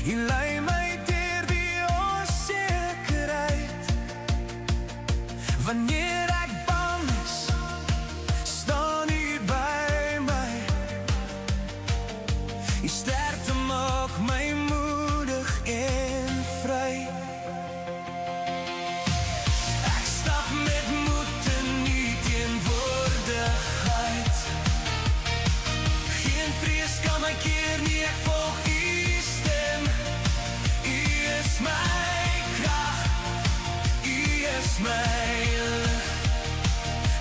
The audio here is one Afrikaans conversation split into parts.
U lei my deur die onsekerheid. Wanneer ek bang is, staan U by my. U sterkte maak my moedig en vry. Ek stap met moed in U teenwoordigheid. Geen vrees kan my keer nie, ek volg U stem. U is my krag, U is my lig.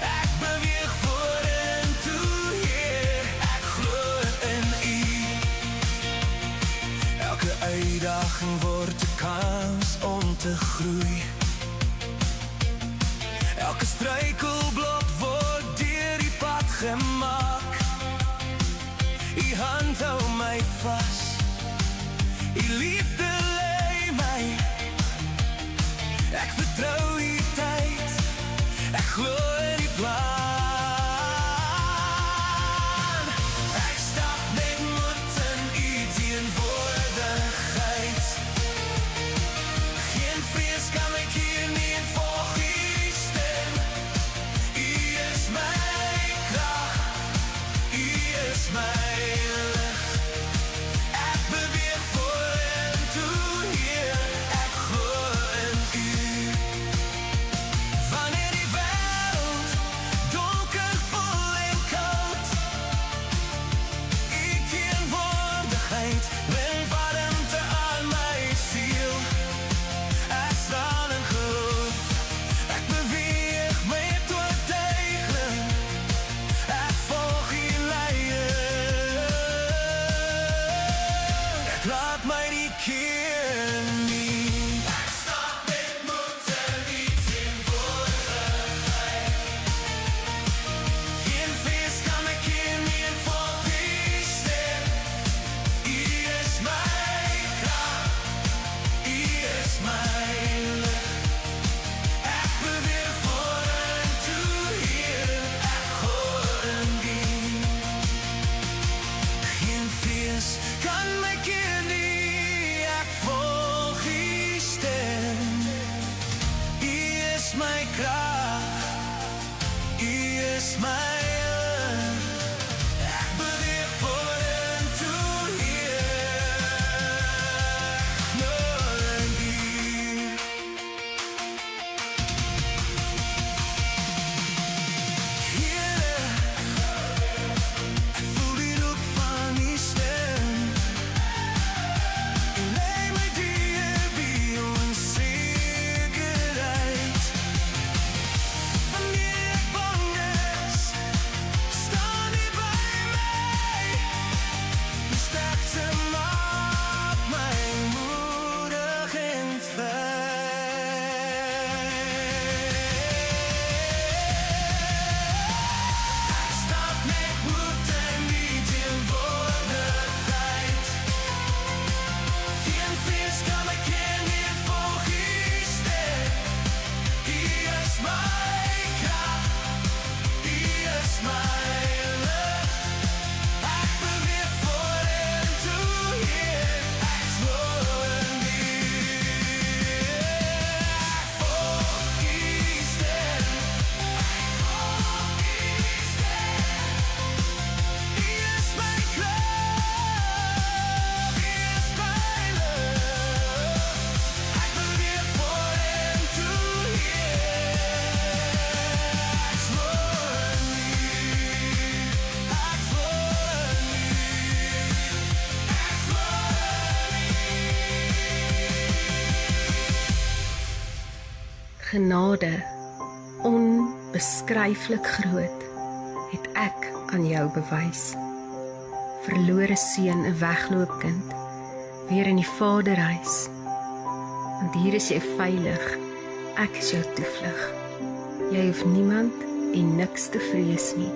Ek beweeg vorentoe, Heer, ek glo in U. Elke uitdaging word 'n kans om te groei. Elke struikelblok word deur U pad gemaak. U hand hou my vas, U liefde lei my. Ek vertrou U tyd, ek glo in U plan. Ek stap met moed in U teenwoordigheid. Geen vrees kan my keer nie, en volg U stem. U is my krag, U is my lig. Ek beweeg vorentoe, Heer, ek glo in U. Wanneer die wêreld donker, vol en koud, U teenwoordigheid bring warmte aan my siel. Ek staan in geloof, ek beweeg met oortuiging. Ek volg U leiding, ek laat my nie keer nie. Ek stap met moed in U teenwoordigheid. Geen vrees kan my keer nie, en volg U stem. U is my krag, U is my lig. Ek beweeg vorentoe, Heer, ek glo in U. Geen vrees kan my keer nie, ek volg U stem. U is my krag, U is my lig. Ek beweeg vorentoe, Heer, ek glo in U. Here, ek voel die roep van U stem. U lei my deur die onsekerheid. Wanneer ek bang is, staan U by my. U sterkte maak my moedig en vry. Ek stap met moed in U teenwoordigheid. Geen vrees kan my keer nie, en volg U stem. U is my krag, U is my lig. Ek beweeg vorentoe, Heer, ek glo in U. Ek volg U stem, ek volg U stem. U is my krag, U is my lig. Ek beweeg vorentoe, Heer, ek glo in U. Ek glo in U. Ek glo in U. Genade, onbeskryflik groot, het ek aan jou bewys. Verlore seun, 'n wegloopkind, weer in die Vaderhuis. Want hier is jy veilig, ek is jou toevlug. Jy hoef niemand en niks te vrees nie.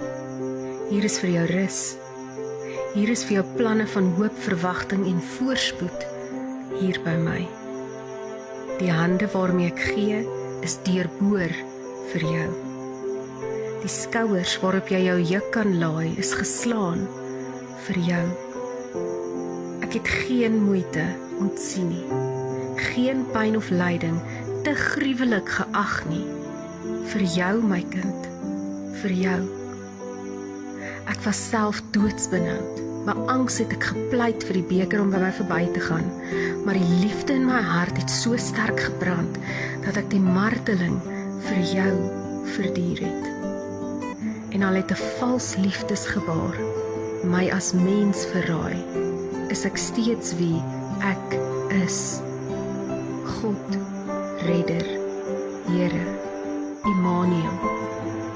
Hier is vir jou rus. Hier is vir jou planne van hoop, verwagting en voorspoed hier by my. Die hande waarmee ek gee, is deurboor vir jou. Die skouers waarop jy jou juk kan laai, is geslaan vir jou. Ek Ek het geen moeite ontsien nie, geen pyn of lyding te gruwelik geag nie, vir jou my kind, vir jou. Ek was self doodsbenoud, my angs het ek gepleit vir die beker om by my verby te gaan, maar die liefde in my hart het so sterk gebrand, dat ek die marteling vir jou verduur het. En al het 'n vals liefdesgebaar my as mens verraai, is ek steeds wie ek is. God, Redder, Here, Immanuel,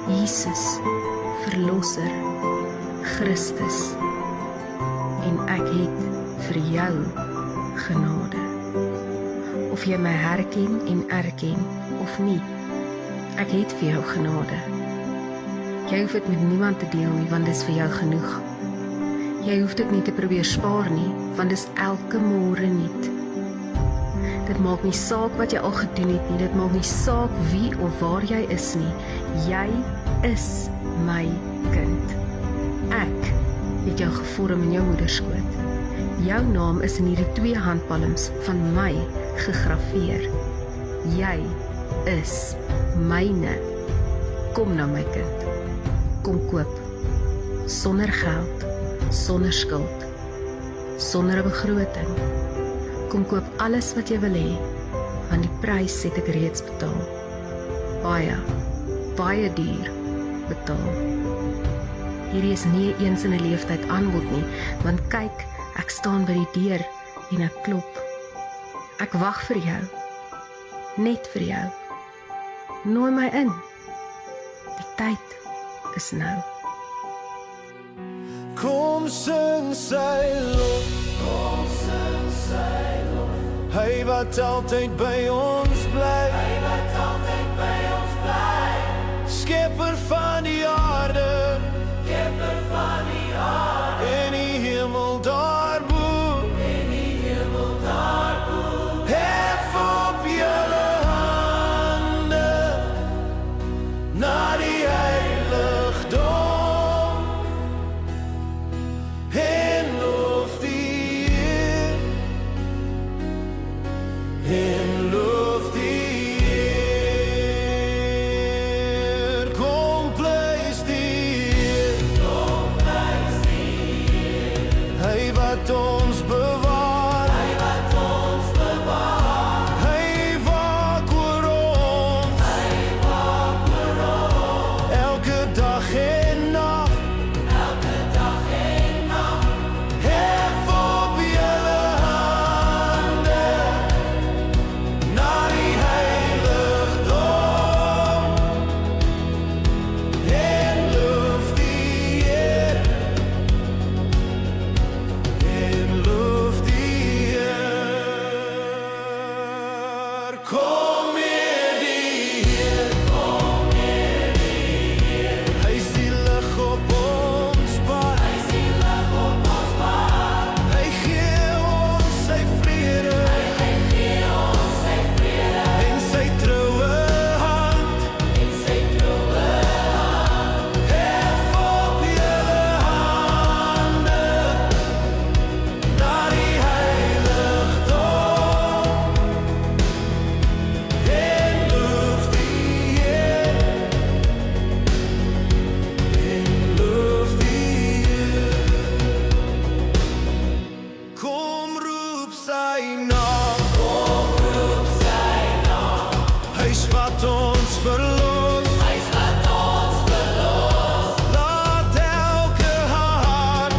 Jesus, Verlosser, Christus. En ek het vir jou genade. Of jy my herken en erken of nie, ek het vir jou genade. Jy hoef dit met niemand te deel nie, want dis vir jou genoeg. Jy hoef dit nie te probeer spaar nie, want dis elke môre niet. Dit maak nie saak wat jy al gedoen het nie, dit maak nie saak wie of waar jy is nie. Jy is my kind. Ek het jou gevorm in jou moederskoot. Jou naam is in hierdie 2 handpalms van my gegraveer. Jy is myne. Kom na my kind. Kom koop. Sonder geld, sonder skuld, sonder 'n begroting. Kom koop alles wat jy wil hê, want die prys het ek reeds betaal. Baie, baie duur betaal. Hierdie is nie eens in 'n leeftyd aanbod nie, want kyk, ek staan by die deur en ek klop. Ek wag vir jou, net vir jou. Nooi my in. Die tyd is nou. Kom sing sy lof, kom sing sy lof. Hy wat altyd by ons bly, hy wat altyd by ons bly. Skepper van die aarde, skepper van die aarde. En die hemel daarbo, en die hemel daarbo. Hef op julle hande na die heiligdom. En loof die Heer, en loof die Heer. Kom prys die Heer, kom prys die Heer. Hy wat ons bewaar, hy wat ons bewaar. Hy waak oor ons, hy waak oor ons. Elke dag en nag, elke dag en nag. Hef op julle hande na die heiligdom. En loof die Heer, en loof die Heer. Kom hier die Heer, kom hier die Heer. Hy is die lig op ons pad, hy is die lig op ons pad. Hy gee ons sy vrede, hy gee ons sy vrede. En sy troue hand, en sy troue hand. Hef op julle hande na die heiligdom. En loof die Heer, en loof die Heer. Kom roep sy naam, kom roep sy naam. Hy's wat ons verlos, hy's wat ons verlos. Laat elke hart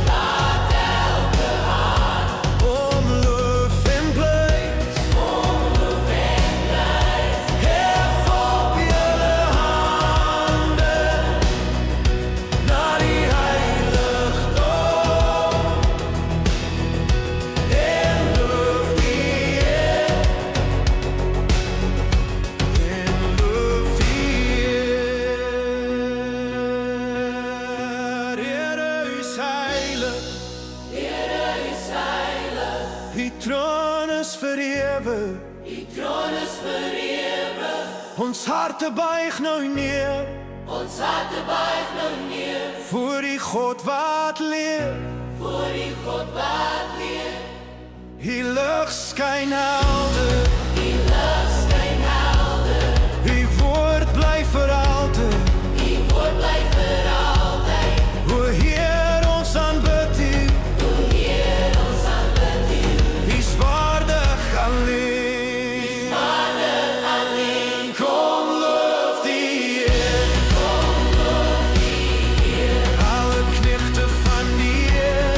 om loof en blys, om loof en blys. Hef op julle hande na die heiligdom. En loof die Heer, en loof die Heer. Here is heilig, Here is heilig. Die troon is vir ewig, die troon is vir ewig. Ons harte buig nou neer, ons harte buig nou neer. Voor die God wat leef, voor die God wat leef. Die lig skyn helder, die woord bly vir altyd. O Heer, ons aanbid U. U's waardig alleen. Kom loof die Heer. Alle knegte van die Heer.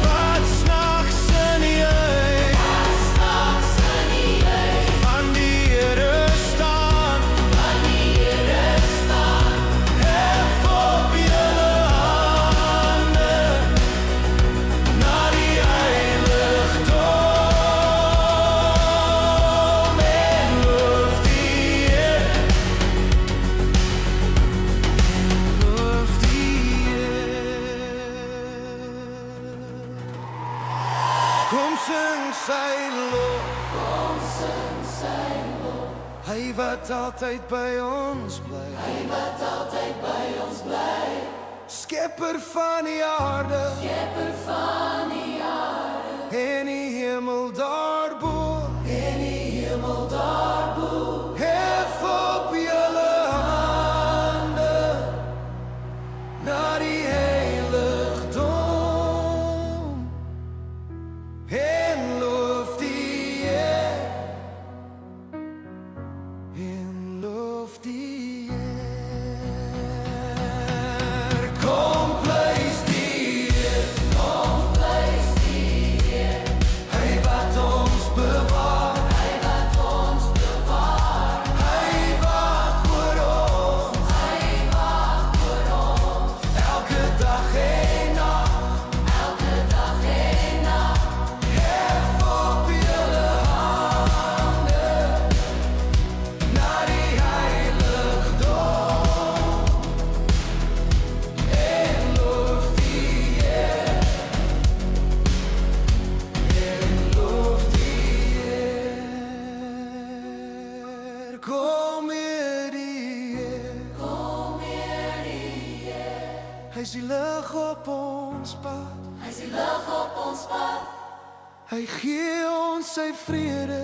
Wat snags in die huis van die Here staan. Hef op julle hande na die heiligdom en loof die Heer. Loof die Heer. Kom sing sy lof. Hy wat altyd by ons bly. Skepper van die aarde. En die hemel daarbo. Hef op julle hande na die heiligdom en loof die Heer. En loof die Heer. Kom prys die Heer. Hy wat ons bewaar. Hy waak oor ons. Elke dag en nag. Hef op julle hande na die heiligdom en loof die Heer. En loof die Heer. Kom hier die Heer. Hy's die lig op ons pad. Hy gee ons sy vrede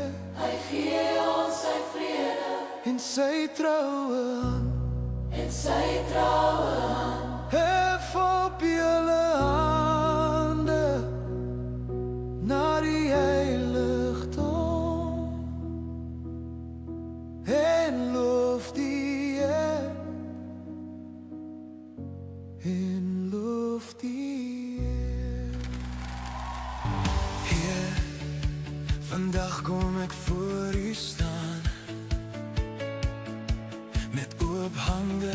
en sy troue hand. Hef op julle hande na die heiligdom en loof die Heer. En loof die Heer. Heer, vandag kom ek voor U staan met oop hande,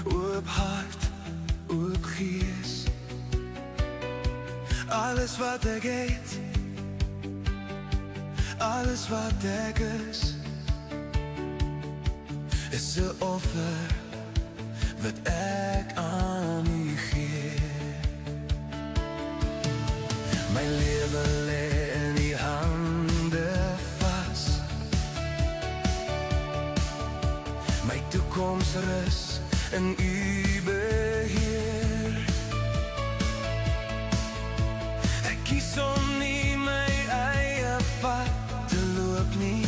oop hart, oop gees. Alles wat ek het, alles wat ek is 'n offer wat ek aan U gee. My lewe lê in U hande vas. My toekoms rus in U beheer. Ek kies om nie my eie pad te loop nie,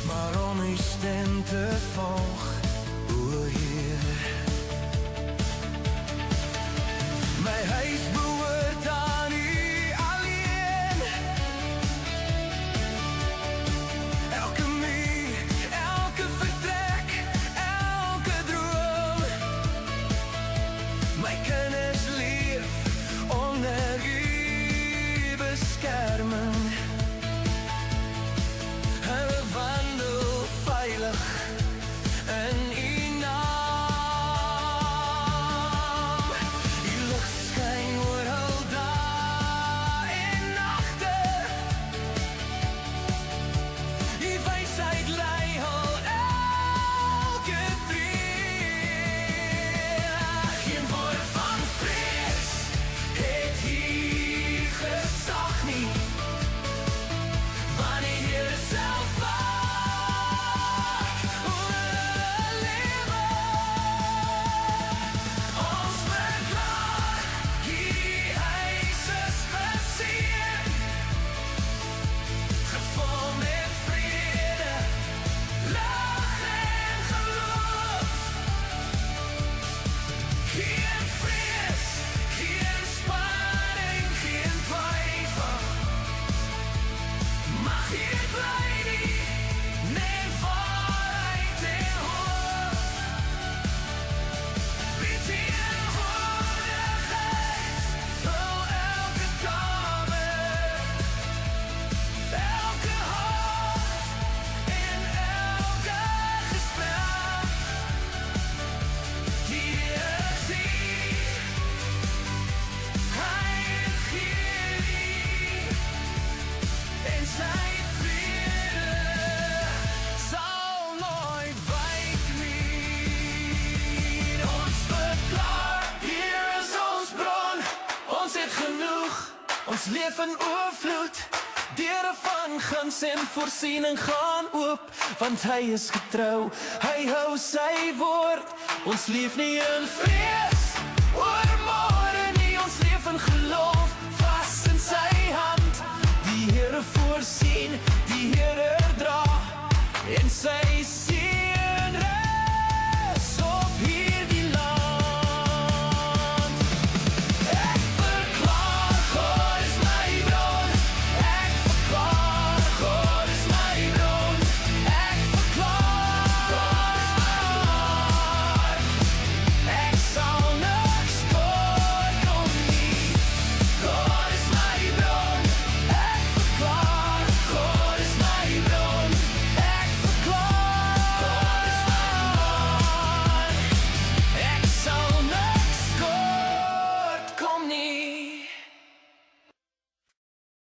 maar om U stem te volg, o Heer. My huis behoort aan U alleen. Elke muur, elke vertrek, elke droom. My kinders leef onder U beskerming. Hulle wandel veilig in U naam. U lig skyn oor al dae en nagte. U wysheid lei al elke tree. Geen woord van vrees het hier gesag nie. Ons leef in oorvloed, deure van guns en voorsiening gaan oop, want hy is getrou, hy hou sy woord. Ons leef nie in vrees